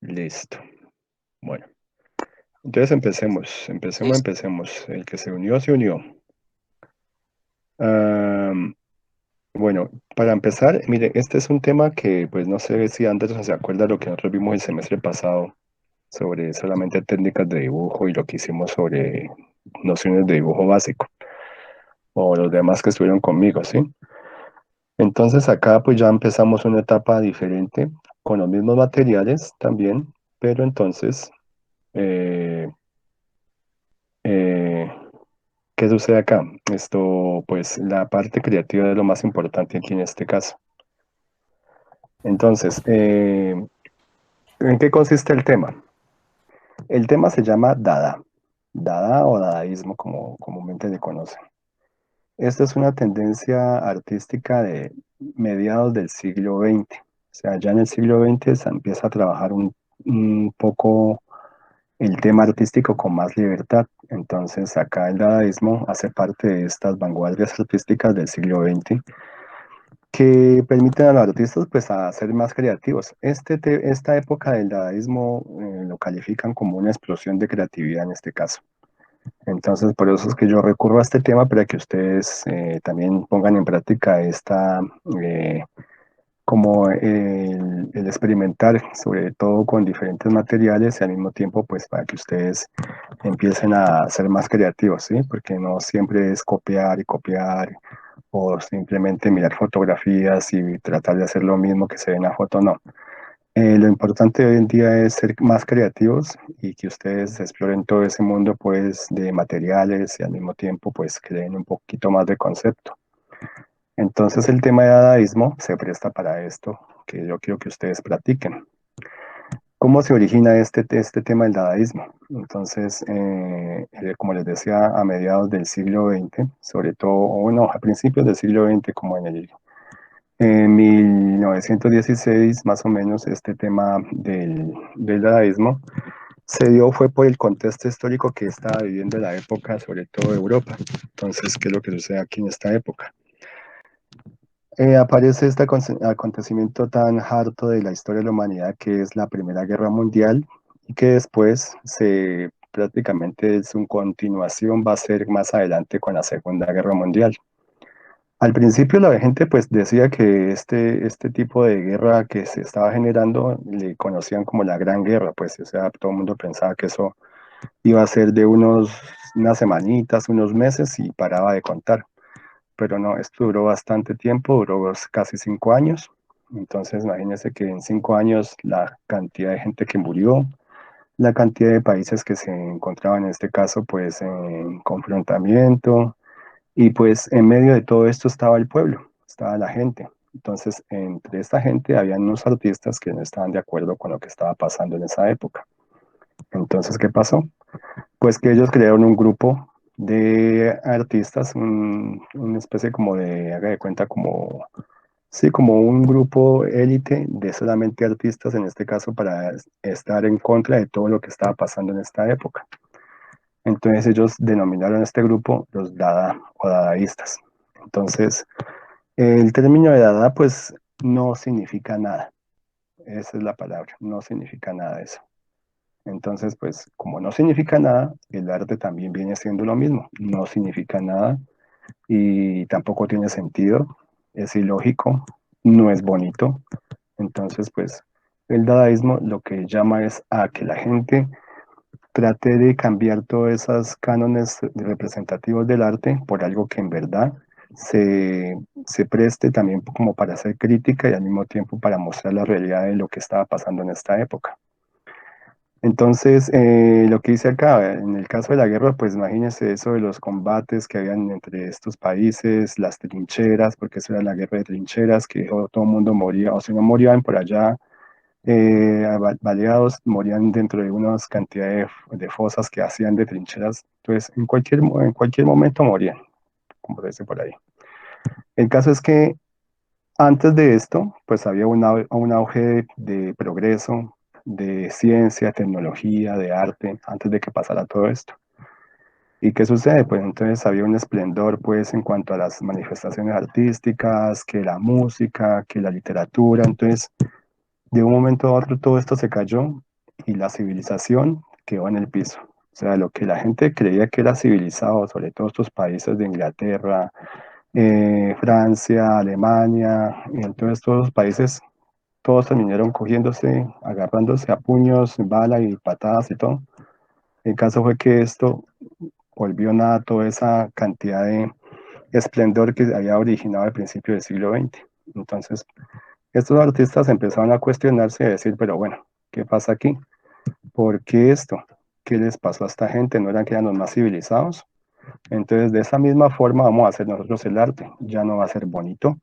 Listo. Bueno, entonces Listo. empecemos. El que se unió, se unió. Am, bueno, para empezar, mire, este es un tema que, pues no sé si Anderson se acuerda lo que nosotros vimos el semestre pasado sobre solamente técnicas de dibujo y lo que hicimos sobre nociones de dibujo básico, o los demás que estuvieron conmigo, ¿sí? Entonces acá pues ya empezamos una etapa diferente con los mismos materiales también, pero entonces, eh, eh, ¿qué sucede acá? Esto, pues la parte creativa es lo más importante aquí en este caso. Entonces, ¿en qué consiste el tema? El tema se llama Dada, Dada o Dadaísmo como comúnmente le conocen. Esta es una tendencia artística de mediados del siglo XX. O sea, ya en el siglo XX se empieza a trabajar un poco el tema artístico con más libertad. Entonces, acá el dadaísmo hace parte de estas vanguardias artísticas del siglo XX que permiten a los artistas pues a ser más creativos. Esta época del dadaísmo lo califican como una explosión de creatividad en este caso. Entonces, por eso es que yo recurro a este tema para que ustedes también pongan en práctica eh, como el experimentar, sobre todo con diferentes materiales y al mismo tiempo, pues para que ustedes empiecen a ser más creativos, ¿sí? Porque no siempre es copiar y copiar o simplemente mirar fotografías y tratar de hacer lo mismo que se ve en la foto, no. Lo importante hoy en día es ser más creativos y que ustedes exploren todo ese mundo pues de materiales y al mismo tiempo pues creen un poquito más de concepto. Entonces el tema de dadaísmo se presta para esto que yo quiero que ustedes practiquen. ¿Cómo se origina este tema del dadaísmo? Entonces, como les decía, a mediados del siglo XX, sobre todo, o bueno, a principios del siglo XX, como en 1916, más o menos, este tema del dadaísmo se dio fue por el contexto histórico que estaba viviendo la época, sobre todo Europa. Entonces, ¿qué es lo que sucede aquí en esta época? Aparece este acontecimiento tan harto de la historia de la humanidad que es la Primera Guerra Mundial y que después se prácticamente su continuación va a ser más adelante con la Segunda Guerra Mundial. Al principio la gente pues decía que este tipo de guerra que se estaba generando le conocían como la Gran Guerra, pues o sea, todo el mundo pensaba que eso iba a ser de unas semanitas, unos meses y paraba de contar. Pero no, esto duró bastante tiempo, duró casi 5 años. Entonces imagínense que en 5 años la cantidad de gente que murió, la cantidad de países que se encontraban en este caso pues en confrontamiento, y pues en medio de todo esto estaba el pueblo, estaba la gente. Entonces, entre esta gente habían unos artistas que no estaban de acuerdo con lo que estaba pasando en esa época. Entonces, ¿qué pasó? Pues que ellos crearon un grupo de artistas, una especie como de, haga de cuenta, como, sí, como un grupo élite de solamente artistas, en este caso, para estar en contra de todo lo que estaba pasando en esta época. Entonces ellos denominaron a este grupo los Dada o Dadaístas. Entonces, el término de Dada pues no significa nada, esa es la palabra, no significa nada de eso. Entonces, pues como no significa nada, el arte también viene siendo lo mismo, no significa nada y tampoco tiene sentido, es ilógico, no es bonito. Entonces, pues el dadaísmo lo que llama es a que la gente trate de cambiar todos esos cánones representativos del arte por algo que en verdad se preste también como para hacer crítica y al mismo tiempo para mostrar la realidad de lo que estaba pasando en esta época. Entonces, lo que hice acá, en el caso de la guerra, pues imagínense eso de los combates que habían entre estos países, las trincheras, porque eso era la guerra de trincheras, que todo el mundo moría, o si no morían por allá baleados, morían dentro de unas cantidades de fosas que hacían de trincheras. Entonces, en cualquier momento morían, como dice por ahí. El caso es que antes de esto, pues había un auge de progreso, de ciencia, tecnología, de arte, antes de que pasara todo esto. ¿Y qué sucede? Pues entonces había un esplendor, pues, en cuanto a las manifestaciones artísticas, que la música, que la literatura. Entonces, de un momento a otro todo esto se cayó y la civilización quedó en el piso. O sea, lo que la gente creía que era civilizado, sobre todo estos países de Inglaterra, Francia, Alemania, y en todos estos países, todos terminaron cogiéndose, agarrándose a puños, bala y patadas y todo. El caso fue que esto volvió nada toda esa cantidad de esplendor que había originado al principio del siglo XX. Entonces, estos artistas empezaron a cuestionarse y a decir, pero bueno, ¿qué pasa aquí? ¿Por qué esto? ¿Qué les pasó a esta gente? ¿No eran que eran los más civilizados? Entonces, de esa misma forma vamos a hacer nosotros el arte. Ya no va a ser bonito,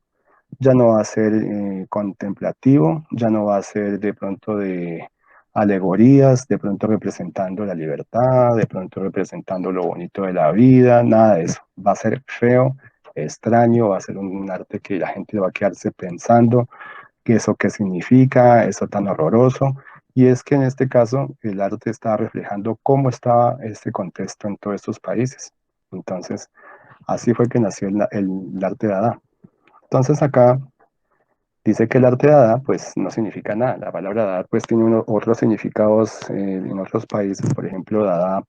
ya no va a ser contemplativo, ya no va a ser de pronto de alegorías, de pronto representando la libertad, de pronto representando lo bonito de la vida, nada de eso. Va a ser feo, extraño, va a ser un arte que la gente va a quedarse pensando, ¿qué eso qué significa? ¿Eso tan horroroso? Y es que en este caso el arte está reflejando cómo estaba este contexto en todos estos países. Entonces, así fue que nació el arte Dada. Entonces acá dice que el arte Dada pues no significa nada. La palabra Dada pues tiene otros significados en otros países. Por ejemplo, Dada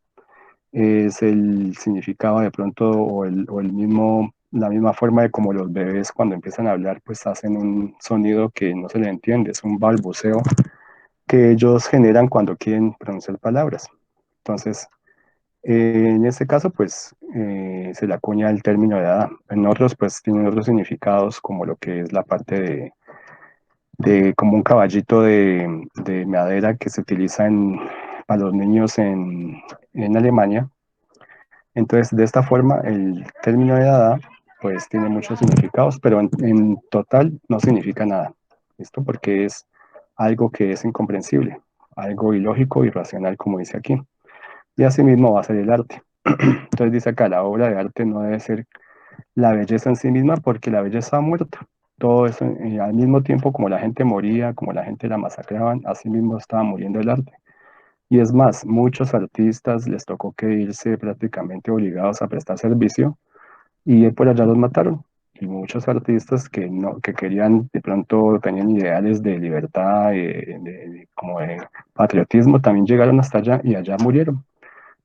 es el significado de pronto o el mismo, la misma forma de como los bebés cuando empiezan a hablar pues hacen un sonido que no se le entiende, es un balbuceo que ellos generan cuando quieren pronunciar palabras. Entonces, en este caso, pues se le acuña el término de Dada. En otros, pues tienen otros significados, como lo que es la parte de como un caballito de madera que se utiliza para los niños en Alemania. Entonces, de esta forma, el término de Dada, pues tiene muchos significados, pero en total no significa nada. ¿Listo? Porque es algo que es incomprensible, algo ilógico, irracional, como dice aquí. Y asimismo va a ser el arte. Entonces dice acá, la obra de arte no debe ser la belleza en sí misma porque la belleza ha muerto. Todo eso, al mismo tiempo como la gente moría, como la gente la masacraban, así mismo estaba muriendo el arte. Y es más, muchos artistas les tocó que irse prácticamente obligados a prestar servicio y por allá los mataron. Y muchos artistas que, no, que querían, de pronto tenían ideales de libertad, como de patriotismo, también llegaron hasta allá y allá murieron.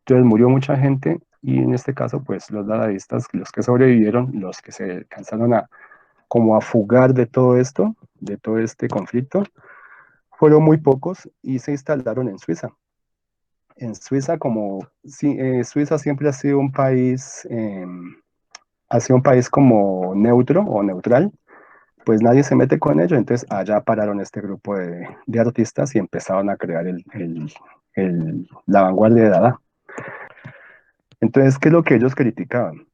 Entonces murió mucha gente y en este caso, pues los dadaístas, los que sobrevivieron, los que se alcanzaron a como a fugar de todo esto, de todo este conflicto, fueron muy pocos y se instalaron en Suiza. En Suiza, como sí, Suiza siempre ha sido un país como neutro o neutral, pues nadie se mete con ello, entonces allá pararon este grupo de artistas y empezaron a crear la vanguardia de Dada. Entonces, ¿qué es lo que ellos criticaban?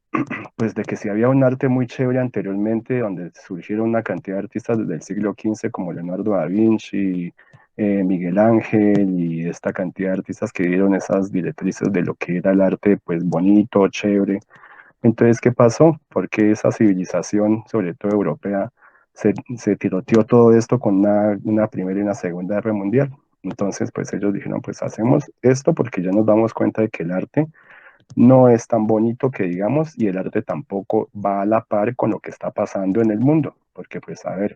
Pues de que si había un arte muy chévere anteriormente, donde surgieron una cantidad de artistas desde el siglo XV como Leonardo da Vinci, Miguel Ángel y esta cantidad de artistas que dieron esas directrices de lo que era el arte, pues bonito, chévere. Entonces, ¿qué pasó? Porque esa civilización, sobre todo europea, se tiroteó todo esto con una primera y una segunda guerra mundial. Entonces, pues ellos dijeron, pues hacemos esto porque ya nos damos cuenta de que el arte no es tan bonito que digamos y el arte tampoco va a la par con lo que está pasando en el mundo, porque pues a ver,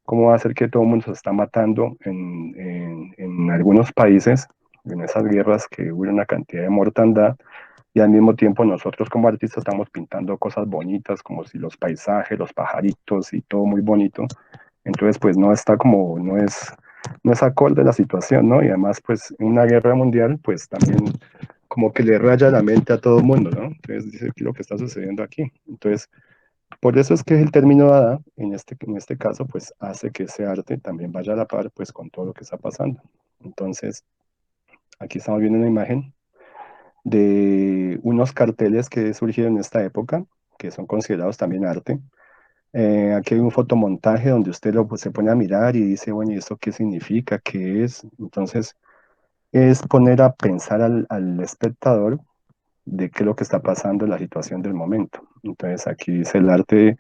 ¿cómo va a ser que todo el mundo se está matando en algunos países, en esas guerras que hubo una cantidad de mortandad y al mismo tiempo nosotros como artistas estamos pintando cosas bonitas como si los paisajes, los pajaritos y todo muy bonito? Entonces pues no está como, no es acorde a la situación, ¿no? Y además pues una guerra mundial pues también como que le raya la mente a todo el mundo, ¿no? Entonces dice que lo que está sucediendo aquí. Entonces, por eso es que el término Dada, en este caso, pues hace que ese arte también vaya a la par, pues con todo lo que está pasando. Entonces, aquí estamos viendo una imagen de unos carteles que surgieron en esta época, que son considerados también arte. Aquí hay un fotomontaje donde usted pues, se pone a mirar y dice, bueno, ¿y esto qué significa? ¿Qué es? Entonces, es poner a pensar al espectador de qué es lo que está pasando en la situación del momento. Entonces aquí dice el arte,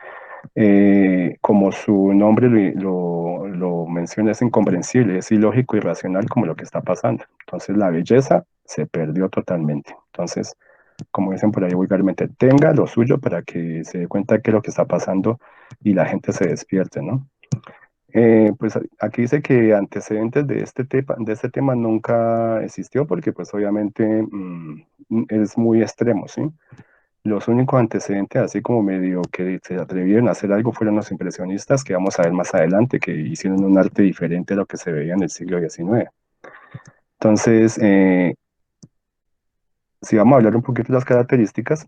como su nombre lo menciona, es incomprensible, es ilógico, irracional como lo que está pasando. Entonces la belleza se perdió totalmente. Entonces, como dicen por ahí vulgarmente, tenga lo suyo para que se dé cuenta de qué es lo que está pasando y la gente se despierte, ¿no? Pues aquí dice que antecedentes de este tema nunca existió porque pues obviamente es muy extremo, ¿sí? Los únicos antecedentes, así como medio que se atrevieron a hacer algo, fueron los impresionistas, que vamos a ver más adelante, que hicieron un arte diferente a lo que se veía en el siglo XIX. Entonces, si vamos a hablar un poquito de las características,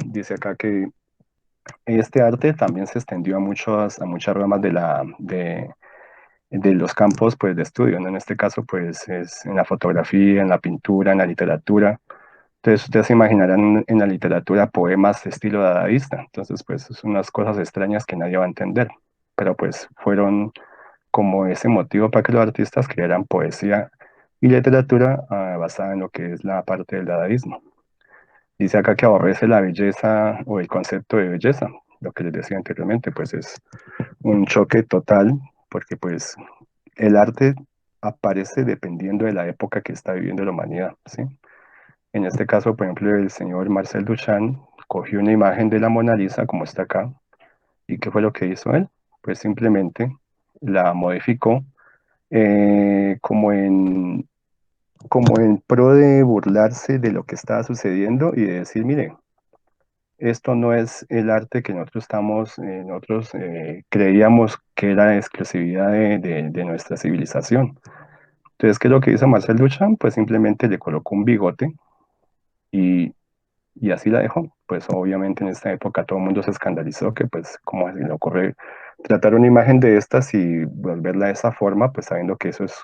dice acá que este arte también se extendió a muchas ramas de los campos pues, de estudio, ¿no? En este caso, pues es en la fotografía, en la pintura, en la literatura. Entonces, ustedes se imaginarán en la literatura poemas de estilo dadaísta. Entonces, pues, son unas cosas extrañas que nadie va a entender. Pero, pues, fueron como ese motivo para que los artistas crearan poesía y literatura basada en lo que es la parte del dadaísmo. Dice acá que aborrece la belleza o el concepto de belleza. Lo que les decía anteriormente, pues, es un choque total, porque, pues, el arte aparece dependiendo de la época que está viviendo la humanidad, ¿sí? En este caso, por ejemplo, el señor Marcel Duchamp cogió una imagen de la Mona Lisa, como está acá, y ¿qué fue lo que hizo él? Pues simplemente la modificó eh, como en, como en pro de burlarse de lo que estaba sucediendo y de decir, mire, esto no es el arte que nosotros creíamos que era exclusividad de nuestra civilización. Entonces, ¿qué es lo que hizo Marcel Duchamp? Pues simplemente le colocó un bigote y y así la dejó. Pues obviamente en esta época todo el mundo se escandalizó que pues cómo se le ocurre tratar una imagen de estas y volverla de esa forma, pues sabiendo que eso es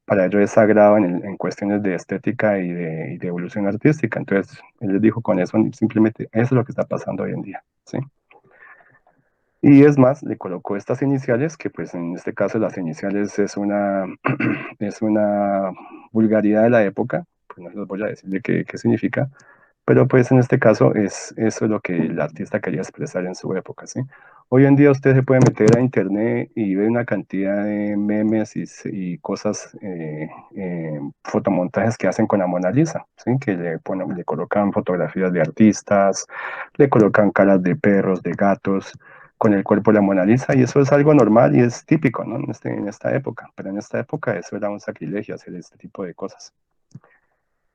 para ellos es sagrado en cuestiones de estética y de evolución artística. Entonces él les dijo con eso simplemente eso es lo que está pasando hoy en día, ¿sí? Y es más, le colocó estas iniciales, que pues en este caso las iniciales es es una vulgaridad de la época, pues no les voy a decir de qué significa, pero pues en este caso eso es lo que el artista quería expresar en su época, ¿sí? Hoy en día usted se puede meter a internet y ver una cantidad de memes y cosas, fotomontajes que hacen con la Mona Lisa, ¿sí? Que le colocan fotografías de artistas, le colocan caras de perros, de gatos, con el cuerpo de la Mona Lisa, y eso es algo normal y es típico, ¿no? En esta época, pero en esta época eso era un sacrilegio hacer este tipo de cosas.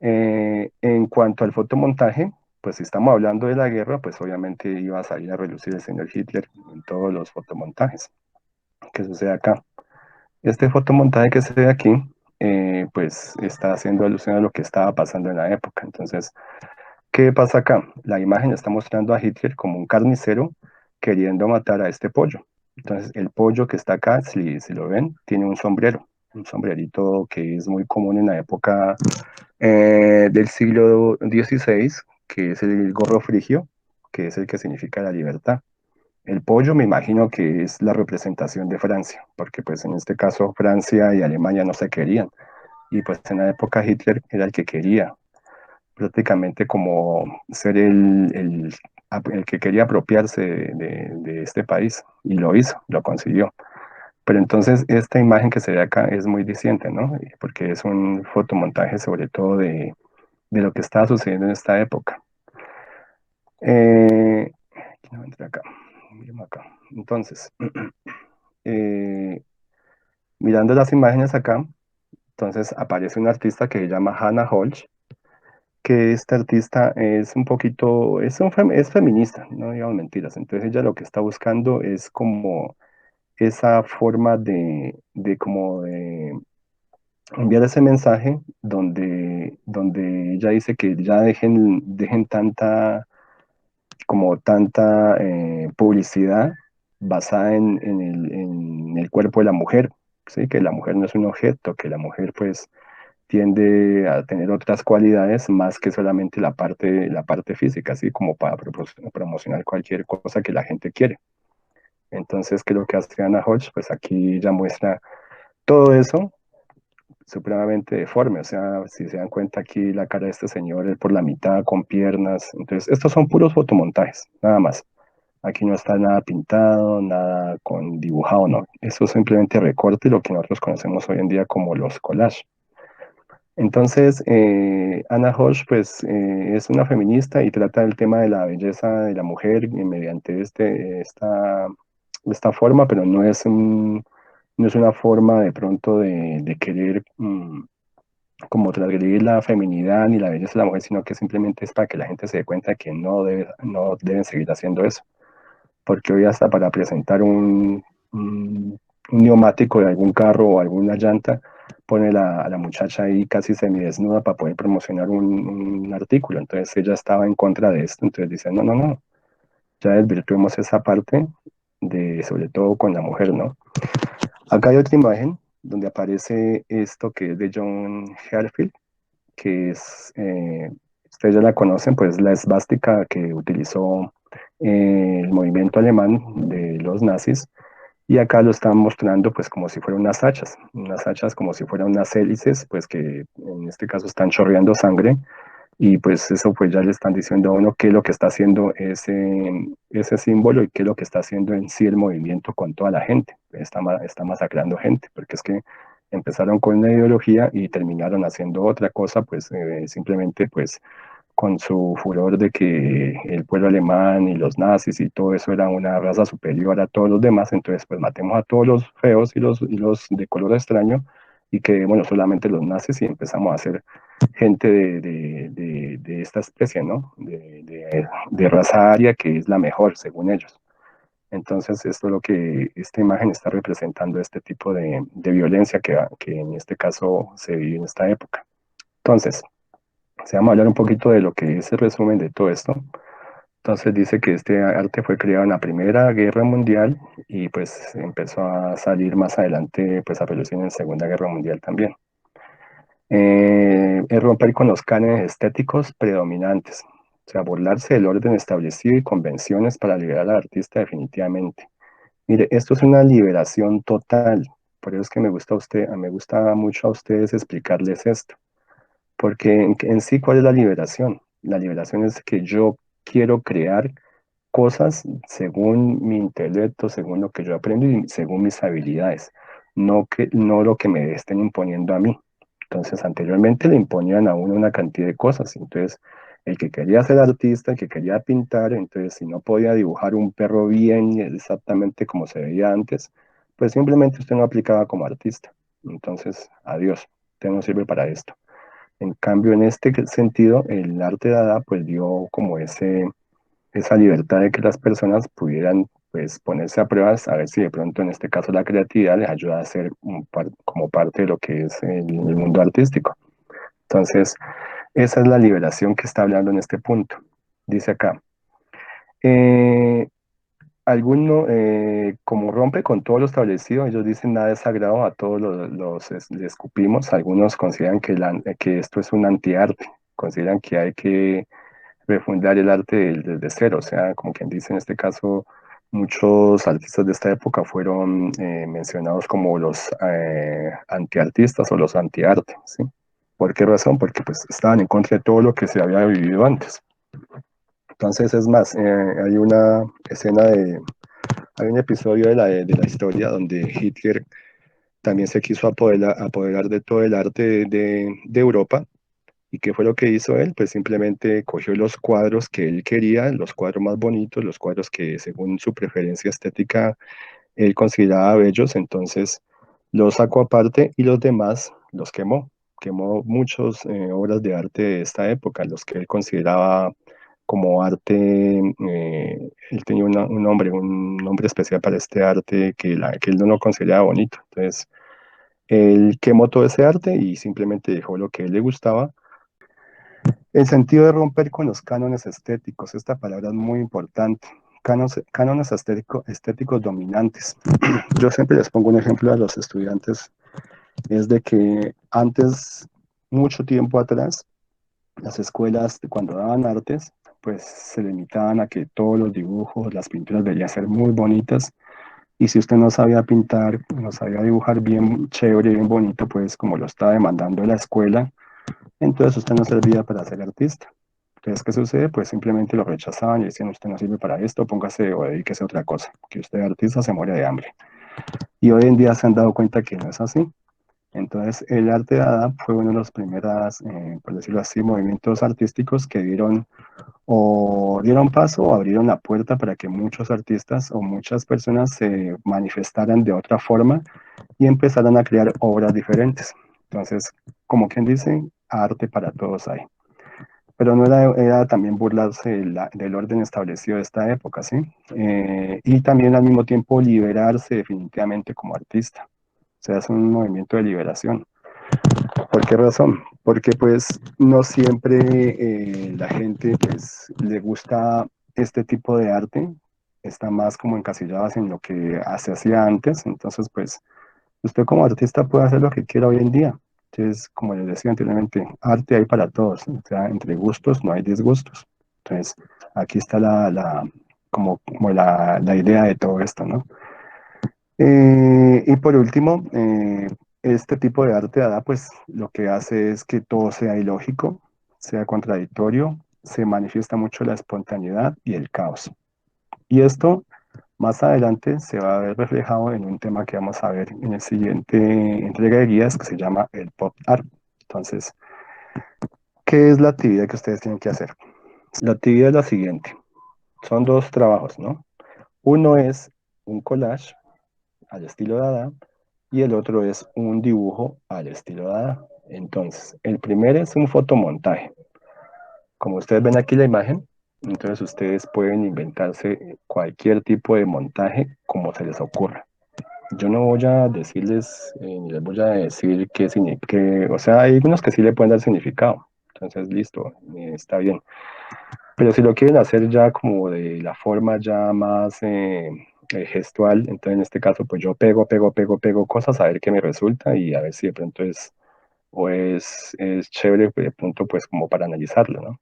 En cuanto al fotomontaje, pues si estamos hablando de la guerra, pues obviamente iba a salir a relucir el señor Hitler en todos los fotomontajes que sucede acá. Este fotomontaje que se ve aquí, pues está haciendo alusión a lo que estaba pasando en la época. Entonces, ¿qué pasa acá? La imagen está mostrando a Hitler como un carnicero queriendo matar a este pollo. Entonces, el pollo que está acá, si lo ven, tiene un sombrerito que es muy común en la época del siglo XVI, que es el gorro frigio, que es el que significa la libertad. El pollo me imagino que es la representación de Francia, porque pues en este caso Francia y Alemania no se querían, y pues en la época Hitler era el que quería prácticamente como ser el que quería apropiarse de este país, y lo hizo, lo consiguió. Pero entonces esta imagen que se ve acá es muy diciente, ¿no? Porque es un fotomontaje sobre todo de lo que estaba sucediendo en esta época. Aquí no entré acá, miremos acá. Entonces, eh, mirando las imágenes acá, entonces aparece un artista que se llama Hannah Holch, que esta artista es un poquito, es feminista, no digamos mentiras. Entonces ella lo que está buscando es como esa forma de como de enviar ese mensaje donde ella dice que ya dejen tanta publicidad basada en el cuerpo de la mujer, ¿sí? Que la mujer no es un objeto, que la mujer pues tiende a tener otras cualidades más que solamente la parte física, así como para promocionar cualquier cosa que la gente quiere. Entonces, ¿qué es lo que hace Anna Hodge? Pues aquí ya muestra todo eso supremamente deforme. O sea, si se dan cuenta aquí la cara de este señor es por la mitad con piernas. Entonces, estos son puros fotomontajes, nada más. Aquí no está nada pintado, nada con dibujado, no. Eso es simplemente recorte, lo que nosotros conocemos hoy en día como los collages. Entonces, Anna Hosh, pues, es una feminista y trata el tema de la belleza de la mujer mediante esta forma, pero no es una forma de pronto de querer como transgredir la feminidad ni la belleza de la mujer, sino que simplemente es para que la gente se dé cuenta que no deben seguir haciendo eso. Porque hoy hasta para presentar un neumático de algún carro o alguna llanta, pone a la muchacha ahí casi semidesnuda para poder promocionar un artículo. Entonces ella estaba en contra de esto, entonces dice, no, no, no, ya desvirtuemos esa parte de, sobre todo con la mujer, ¿no? Acá hay otra imagen donde aparece esto que es de John Heartfield, que es, ustedes ya la conocen, pues la esvástica que utilizó el movimiento alemán de los nazis, y acá lo están mostrando pues como si fueran unas hachas como si fueran unas hélices, pues que en este caso están chorreando sangre, y pues eso pues ya le están diciendo a uno qué es lo que está haciendo ese símbolo y qué es lo que está haciendo en sí el movimiento con toda la gente. Está masacrando gente, porque es que empezaron con una ideología y terminaron haciendo otra cosa, pues simplemente pues con su furor de que el pueblo alemán y los nazis y todo eso era una raza superior a todos los demás, entonces pues matemos a todos los feos y los de color extraño y que, bueno, solamente los nazis y empezamos a hacer gente de esta especie, ¿no? De raza aria que es la mejor, según ellos. Entonces, esto es lo que esta imagen está representando, este tipo de violencia que en este caso se vive en esta época. Entonces, se vamos a hablar un poquito de lo que es el resumen de todo esto. Entonces dice que este arte fue creado en la Primera Guerra Mundial y pues empezó a salir más adelante pues a relucir en la Segunda Guerra Mundial también. Es romper con los cánones estéticos predominantes, o sea, burlarse del orden establecido y convenciones para liberar al artista definitivamente. Mire, esto es una liberación total, por eso es que me gusta mucho a ustedes explicarles esto. Porque en sí, ¿cuál es la liberación? La liberación es que yo quiero crear cosas según mi intelecto, según lo que yo aprendo y según mis habilidades, no lo que me estén imponiendo a mí. Entonces, anteriormente le imponían a uno una cantidad de cosas. Entonces, el que quería ser artista, el que quería pintar, entonces si no podía dibujar un perro bien, exactamente como se veía antes, pues simplemente usted no aplicaba como artista. Entonces, adiós, usted no sirve para esto. En cambio, en este sentido, el arte dada pues dio como esa libertad de que las personas pudieran pues ponerse a pruebas, a ver si de pronto en este caso la creatividad les ayuda a ser como parte de lo que es el mundo artístico. Entonces, esa es la liberación que está hablando en este punto. Dice acá, eh, alguno, como rompe con todo lo establecido, ellos dicen nada es sagrado, a todos le escupimos. Algunos consideran que esto es un antiarte, consideran que hay que refundar el arte desde cero, o sea, como quien dice en este caso, muchos artistas de esta época fueron mencionados como los antiartistas o los antiarte, ¿sí? ¿Por qué razón? Porque pues estaban en contra de todo lo que se había vivido antes. Entonces, es más, hay una escena hay un episodio de la historia donde Hitler también se quiso apoderar de todo el arte de Europa. ¿Y qué fue lo que hizo él? Pues simplemente cogió los cuadros que él quería, los cuadros más bonitos, los cuadros que según su preferencia estética él consideraba bellos, entonces los sacó aparte y los demás los quemó. Quemó muchas obras de arte de esta época, los que él consideraba como arte, él tenía un nombre especial para este arte que él no lo consideraba bonito. Entonces, él quemó todo ese arte y simplemente dejó lo que a él le gustaba. El sentido de romper con los cánones estéticos, esta palabra es muy importante. Cánones estéticos dominantes. Yo siempre les pongo un ejemplo a los estudiantes, es de que antes, mucho tiempo atrás, las escuelas, cuando daban artes, pues se limitaban a que todos los dibujos, las pinturas deberían ser muy bonitas. Y si usted no sabía pintar, no sabía dibujar bien chévere, bien bonito, pues como lo estaba demandando la escuela, entonces usted no servía para ser artista. Entonces, ¿qué sucede? Pues simplemente lo rechazaban y decían, usted no sirve para esto, póngase o dedíquese a otra cosa, que usted artista se muere de hambre. Y hoy en día se han dado cuenta que no es así, Entonces, el arte dada fue uno de los primeros, por decirlo así, movimientos artísticos que dieron o dieron paso o abrieron la puerta para que muchos artistas o muchas personas se manifestaran de otra forma y empezaran a crear obras diferentes. Entonces, como quien dice, arte para todos hay. Pero no era también burlarse del orden establecido de esta época, ¿sí? Y también al mismo tiempo liberarse definitivamente como artista. O sea, es un movimiento de liberación. ¿Por qué razón? Porque pues no siempre la gente pues le gusta este tipo de arte, está más como encasilladas en lo que se hacía antes, entonces pues usted como artista puede hacer lo que quiera hoy en día. Entonces, como les decía anteriormente, arte hay para todos, o sea, entre gustos no hay disgustos. Entonces, aquí está la idea de todo esto, ¿no? Y por último, este tipo de arte dada, pues lo que hace es que todo sea ilógico, sea contradictorio, se manifiesta mucho la espontaneidad y el caos. Y esto más adelante se va a ver reflejado en un tema que vamos a ver en el siguiente entrega de guías que se llama el pop art. Entonces, ¿qué es la actividad que ustedes tienen que hacer? La actividad es la siguiente. Son dos trabajos, ¿no? Uno es un collage al estilo Dada y el otro es un dibujo al estilo Dada. Entonces, el primero es un fotomontaje. Como ustedes ven aquí la imagen, entonces ustedes pueden inventarse cualquier tipo de montaje como se les ocurra. Yo no voy a decirles, ni les voy a decir qué significa, o sea, hay algunos que sí le pueden dar significado. Entonces, listo, está bien. Pero si lo quieren hacer ya como de la forma ya más gestual, entonces en este caso, pues yo pego cosas a ver qué me resulta y a ver si de pronto es chévere, pues, de pronto pues como para analizarlo, ¿no?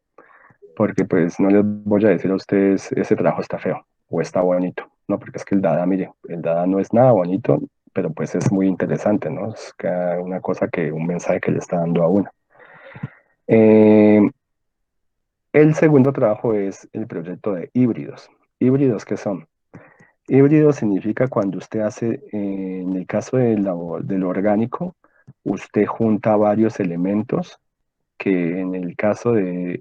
Porque pues no les voy a decir a ustedes ese trabajo está feo o está bonito, ¿no? Porque es que el Dada, mire, el Dada no es nada bonito, pero pues es muy interesante, ¿no? Es una cosa que, un mensaje que le está dando a uno. Eh, el segundo trabajo es el proyecto de híbridos. ¿Híbridos qué son? Híbrido significa cuando usted hace, en el caso del orgánico, usted junta varios elementos que en el caso de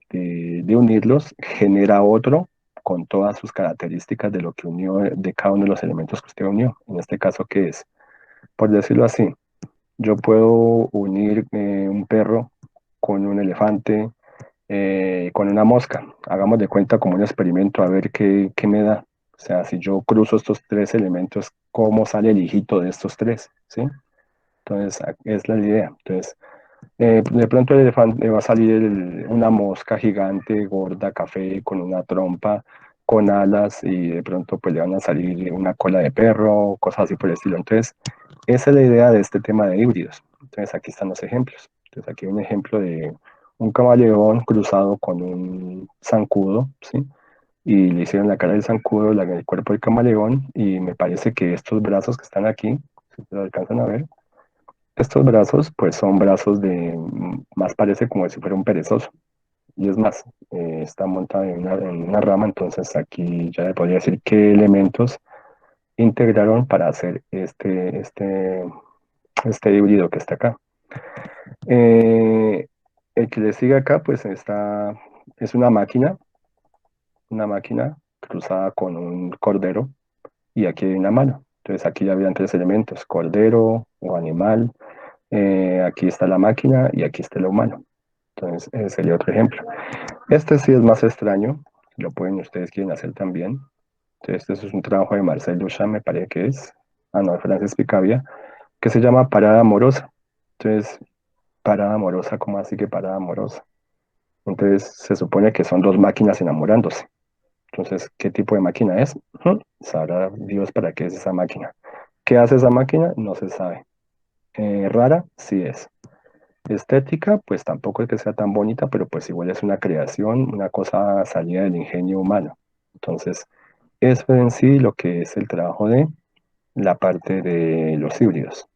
unirlos genera otro con todas sus características de lo que unió, de cada uno de los elementos que usted unió. En este caso, ¿qué es? Por decirlo así, yo puedo unir un perro con un elefante, con una mosca. Hagamos de cuenta como un experimento a ver qué me da. O sea, si yo cruzo estos tres elementos, ¿cómo sale el hijito de estos tres? ¿Sí? Entonces, es la idea. Entonces, de pronto el elefante va a salir una mosca gigante, gorda, café, con una trompa, con alas y de pronto pues le van a salir una cola de perro, cosas así por el estilo. Entonces, esa es la idea de este tema de híbridos. Entonces, aquí están los ejemplos. Entonces, aquí hay un ejemplo de un camaleón cruzado con un zancudo, ¿sí? Y le hicieron la cara del zancudo, el cuerpo del camaleón y me parece que estos brazos que están aquí, si lo alcanzan a ver, estos brazos, pues son brazos más parece como si fuera un perezoso. Y es más, está montado en una rama, entonces aquí ya le podría decir qué elementos integraron para hacer este híbrido que está acá. Eh, el que le sigue acá, pues es una máquina cruzada con un cordero y aquí hay una mano. Entonces aquí ya habían tres elementos, cordero o animal, aquí está la máquina y aquí está el humano. Entonces, ese sería otro ejemplo. Este sí es más extraño, lo pueden ustedes quieren hacer también. Entonces, este es un trabajo de Marcel Duchamp, me parece que es, no, de Francis Picabia, que se llama Parada Amorosa. Entonces, parada amorosa, ¿cómo así que parada amorosa? Entonces, se supone que son dos máquinas enamorándose. Entonces, ¿qué tipo de máquina es? Sabrá Dios para qué es esa máquina. ¿Qué hace esa máquina? No se sabe. Rara, sí es. Estética, pues tampoco es que sea tan bonita, pero pues igual es una creación, una cosa salida del ingenio humano. Entonces, eso en sí lo que es el trabajo de la parte de los híbridos.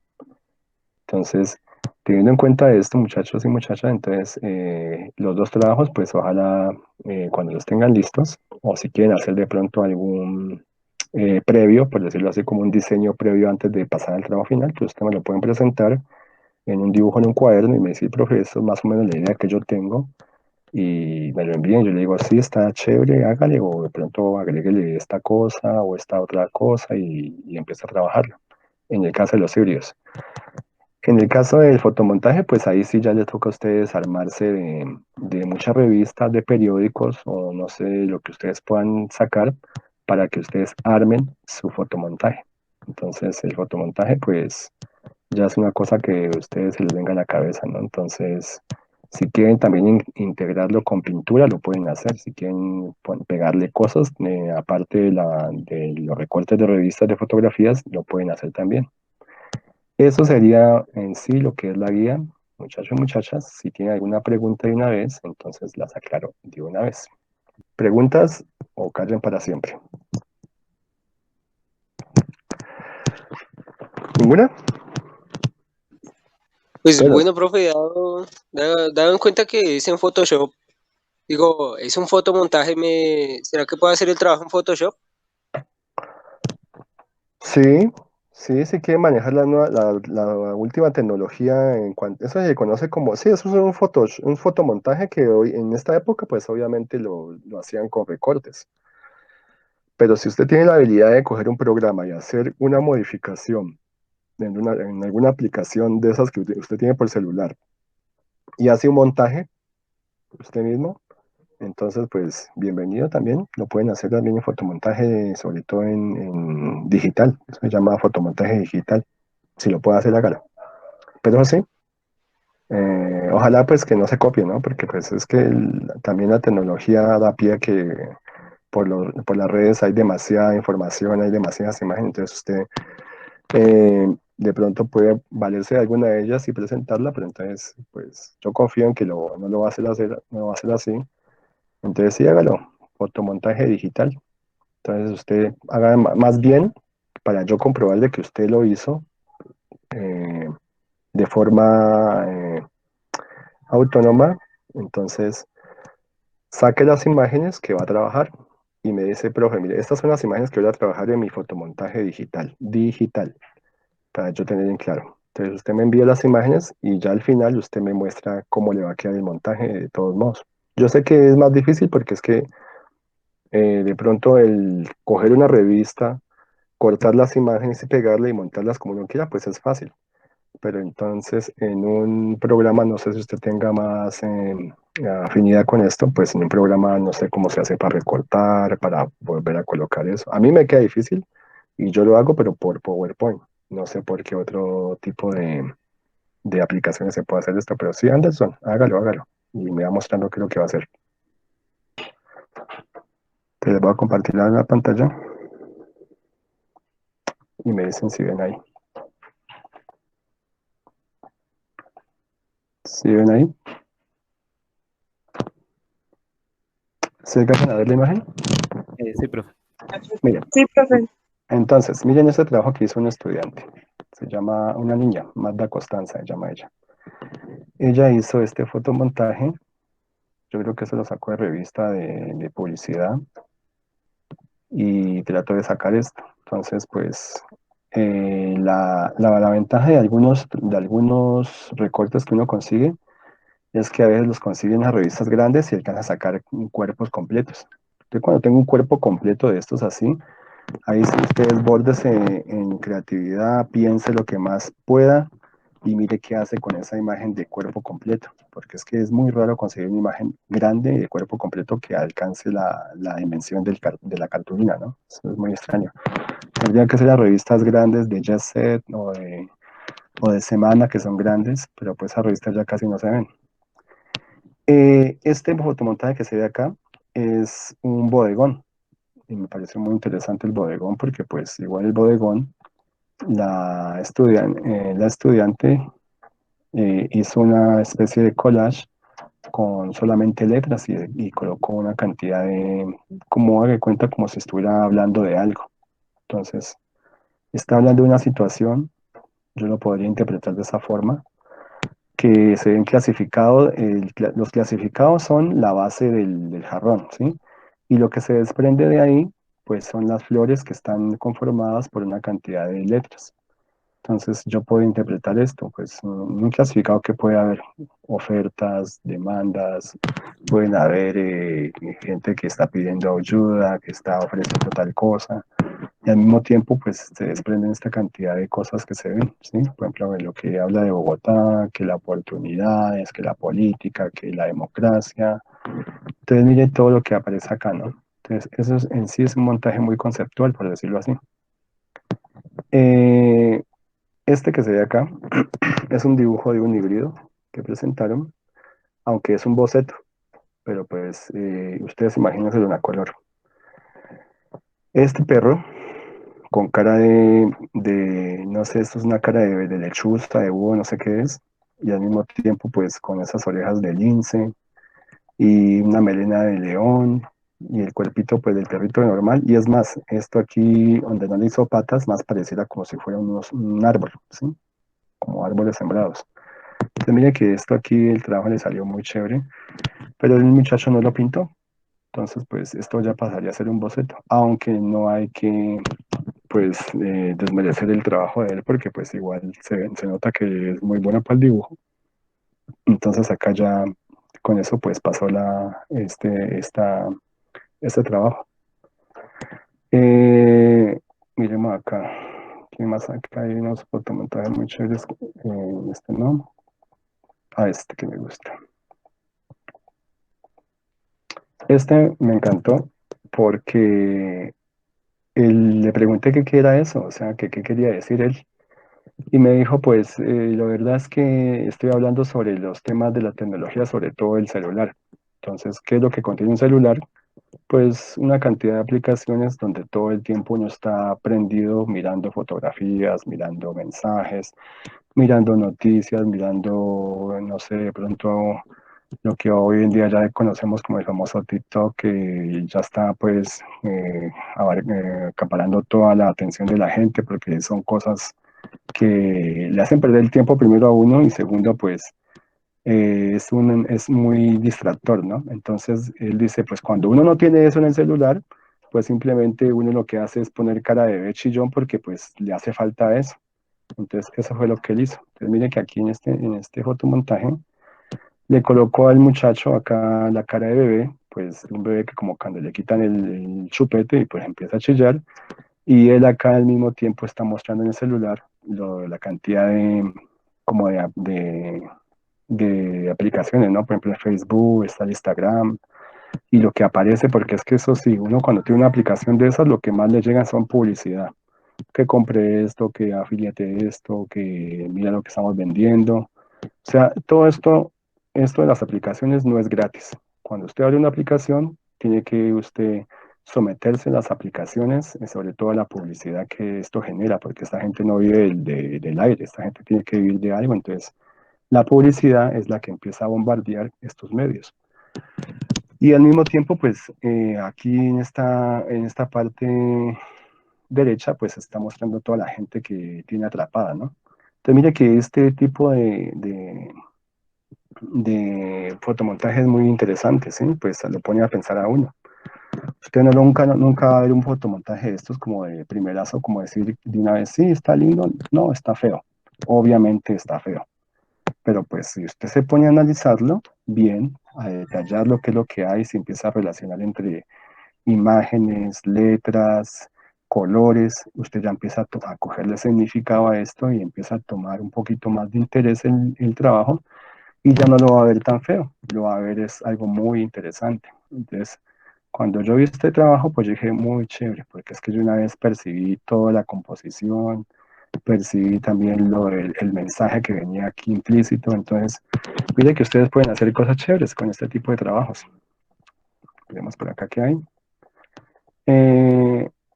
Entonces, teniendo en cuenta esto, muchachos y muchachas, entonces los dos trabajos, pues ojalá cuando los tengan listos, o si quieren hacer de pronto algún previo, por decirlo así, como un diseño previo antes de pasar al trabajo final, pues ustedes me lo pueden presentar en un dibujo en un cuaderno y me dice, profe, esto es más o menos la idea que yo tengo y me lo envían. Yo le digo, sí, está chévere, hágale, o de pronto agréguele esta cosa o esta otra cosa y empieza a trabajarlo. En el caso de los híbridos. En el caso del fotomontaje, pues ahí sí ya les toca a ustedes armarse de muchas revistas, de periódicos o no sé, lo que ustedes puedan sacar para que ustedes armen su fotomontaje. Entonces, el fotomontaje, pues ya es una cosa que a ustedes se les venga a la cabeza, ¿no? Entonces, si quieren también integrarlo con pintura, lo pueden hacer. Si quieren pegarle cosas, aparte de los recortes de revistas de fotografías, lo pueden hacer también. Eso sería en sí lo que es la guía. Muchachos y muchachas, si tienen alguna pregunta de una vez, entonces las aclaro de una vez. ¿Preguntas o callen para siempre? ¿Ninguna? Pues Todos. bueno, profe, dado en cuenta que es en Photoshop, digo, es un fotomontaje, ¿será que puedo hacer el trabajo en Photoshop? Sí, sí, sí quieren manejar la última tecnología en cuanto, eso se conoce como, sí, eso es un fotomontaje que hoy, en esta época, pues obviamente lo hacían con recortes. Pero si usted tiene la habilidad de coger un programa y hacer una modificación en alguna aplicación de esas que usted tiene por celular y hace un montaje usted mismo, entonces pues bienvenido también, lo pueden hacer también en fotomontaje, sobre todo en digital, eso se llama fotomontaje digital, si lo puede hacer, hágalo. Pero sí, ojalá pues que no se copie, ¿no? Porque pues es que también la tecnología da pie a que por las redes hay demasiada información, hay demasiadas imágenes, entonces usted de pronto puede valerse de alguna de ellas y presentarla, pero entonces pues yo confío en que no lo va a hacer, no lo va a hacer así. Entonces sí, hágalo, fotomontaje digital. Entonces usted haga más bien para yo comprobar de que usted lo hizo eh, de forma autónoma. Entonces saque las imágenes que va a trabajar y me dice, profe, mire, estas son las imágenes que voy a trabajar en mi fotomontaje digital, para yo tener en claro. Entonces usted me envía las imágenes y ya al final usted me muestra cómo le va a quedar el montaje de todos modos. Yo sé que es más difícil porque es que de pronto el coger una revista, cortar las imágenes y pegarle y montarlas como uno quiera, pues es fácil. Pero entonces en un programa, no sé si usted tenga más afinidad con esto, pues en un programa no sé cómo se hace para recortar, para volver a colocar eso. A mí me queda difícil y yo lo hago, pero por PowerPoint. No sé por qué otro tipo de aplicaciones se puede hacer esto, pero sí, Anderson, hágalo, hágalo. Y me va mostrando qué es lo que va a hacer. Te les voy a compartir la pantalla y me dicen si ven ahí. ¿Sí ven ahí? ¿Se alcanzan a ver la imagen? Sí, profe. Miren, Sí, profe. entonces, miren este trabajo que hizo un estudiante. Se llama una niña, Magda Costanza, se llama ella. Ella hizo este fotomontaje, yo creo que se lo sacó de revista de publicidad y trató de sacar esto. Entonces, pues, la ventaja de algunos recortes que uno consigue es que a veces los consigue en las revistas grandes y alcanza a sacar cuerpos completos. Yo cuando tengo un cuerpo completo de estos así, ahí sí usted desbórdese en creatividad, piense lo que más pueda y mire qué hace con esa imagen de cuerpo completo, porque es que es muy raro conseguir una imagen grande de cuerpo completo que alcance la dimensión de la cartulina, ¿no? Eso es muy extraño. Tendrían que ser las revistas grandes de Jet Set o de Semana, que son grandes, pero pues esas revistas ya casi no se ven. Este fotomontaje que se ve acá es un bodegón, y me parece muy interesante el bodegón porque pues igual el bodegón, la estudiante hizo una especie de collage con solamente letras y colocó una cantidad como haga de cuenta, como si estuviera hablando de algo. Entonces, está hablando de una situación, yo lo podría interpretar de esa forma, que se ven clasificados, los clasificados son la base del jarrón, ¿sí? Y lo que se desprende de ahí, pues son las flores que están conformadas por una cantidad de letras. Entonces yo puedo interpretar esto, pues un clasificado que puede haber ofertas, demandas, pueden haber gente que está pidiendo ayuda, que está ofreciendo tal cosa, y al mismo tiempo pues se desprenden esta cantidad de cosas que se ven, ¿sí? Por ejemplo, lo que habla de Bogotá, que la oportunidad, es que la política, que la democracia. Entonces mire todo lo que aparece acá, ¿no? Entonces eso en sí es un montaje muy conceptual, por decirlo así. Eh, este que se ve acá es un dibujo de un híbrido que presentaron, aunque es un boceto, pero pues ustedes imagínense una color. Este perro con cara no sé, esto es una cara de lechuza, de búho, no sé qué es, y al mismo tiempo pues con esas orejas de lince y una melena de león y el cuerpito pues del perrito normal, y es más, esto aquí donde no le hizo patas, más pareciera como si fuera un árbol, ¿sí? Como árboles sembrados. Entonces mire que esto aquí, el trabajo le salió muy chévere, pero el muchacho no lo pintó. Entonces, pues esto ya pasaría a ser un boceto, aunque no hay que, pues, desmerecer el trabajo de él, porque pues igual se nota que es muy bueno para el dibujo. Entonces acá ya con eso pues pasó este trabajo. Miremos acá, ¿qué más acá? Hay unos fotomontajes muy chéveres, este no, este que me gusta. Este me encantó porque le pregunté qué era eso, o sea, qué quería decir él. Y me dijo, pues, la verdad es que estoy hablando sobre los temas de la tecnología, sobre todo el celular. Entonces, ¿qué es lo que contiene un celular? Pues una cantidad de aplicaciones donde todo el tiempo uno está prendido mirando fotografías, mirando mensajes, mirando noticias, mirando, no sé, de pronto lo que hoy en día ya conocemos como el famoso TikTok, que ya está pues acaparando toda la atención de la gente porque son cosas que le hacen perder el tiempo primero a uno y segundo pues es muy distractor, ¿no? Entonces él dice pues cuando uno no tiene eso en el celular, pues simplemente uno lo que hace es poner cara de bebé chillón porque pues le hace falta eso. Entonces eso fue lo que él hizo. Entonces mire que aquí en este fotomontaje le colocó al muchacho acá la cara de bebé, pues un bebé que como cuando le quitan el chupete y pues empieza a chillar, y él acá al mismo tiempo está mostrando en el celular la cantidad como de aplicaciones, ¿no? Por ejemplo, en Facebook, está el Instagram, y lo que aparece, porque es que eso sí, uno cuando tiene una aplicación de esas, lo que más le llega son publicidad, que compre esto, que afíliate esto, que mira lo que estamos vendiendo. O sea, todo esto de las aplicaciones no es gratis. Cuando usted abre una aplicación, tiene que usted someterse a las aplicaciones, sobre todo a la publicidad que esto genera, porque esta gente no vive del aire, esta gente tiene que vivir de algo. Entonces, la publicidad es la que empieza a bombardear estos medios. Y al mismo tiempo, pues aquí en esta parte derecha, pues está mostrando toda la gente que tiene atrapada, ¿no? Entonces, mire que este tipo de fotomontaje es muy interesante, ¿sí? Pues lo pone a pensar a uno. Usted nunca va a ver un fotomontaje de estos como de primerazo, como decir de una vez, sí, está lindo, no, está feo. Obviamente está feo. Pero pues si usted se pone a analizarlo bien, a detallar lo que es lo que hay, se empieza a relacionar entre imágenes, letras, colores, usted ya empieza a cogerle significado a esto y empieza a tomar un poquito más de interés en el trabajo y ya no lo va a ver tan feo, lo va a ver es algo muy interesante. Entonces, cuando yo vi este trabajo, pues yo dije, muy chévere, porque es que yo una vez percibí toda la composición, percibí también el mensaje que venía aquí implícito, entonces, mire que ustedes pueden hacer cosas chéveres con este tipo de trabajos. Vemos por acá qué hay.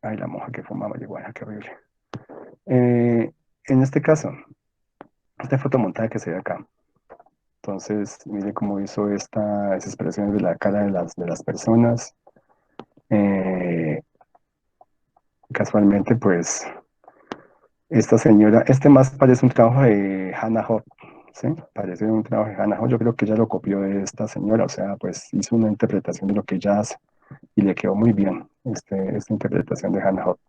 Ay, la monja que fuma marihuana, qué horrible. Eh, en este caso, este fotomontaje que se ve acá, entonces, mire cómo hizo estas expresiones de la cara de las personas. Eh, Casualmente, pues, esta señora, este más parece un trabajo de Hannah Hop, ¿sí? Parece un trabajo de Hannah Hop. Yo creo que ella lo copió de esta señora, o sea, pues hizo una interpretación de lo que ella hace y le quedó muy bien esta interpretación de Hannah Hop.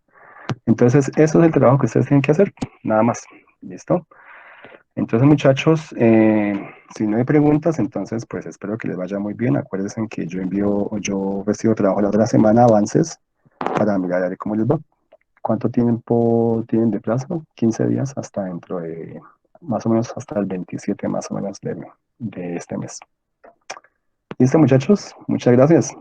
Entonces, eso es el trabajo que ustedes tienen que hacer, nada más. ¿Listo? Entonces, muchachos, si no hay preguntas, entonces, pues espero que les vaya muy bien. Acuérdense que yo recibo trabajo la otra semana, avances, para mirar a ver cómo les va. ¿Cuánto tiempo tienen de plazo? 15 días hasta dentro de, más o menos hasta el 27 más o menos de este mes. ¿Listo, muchachos? Muchas gracias.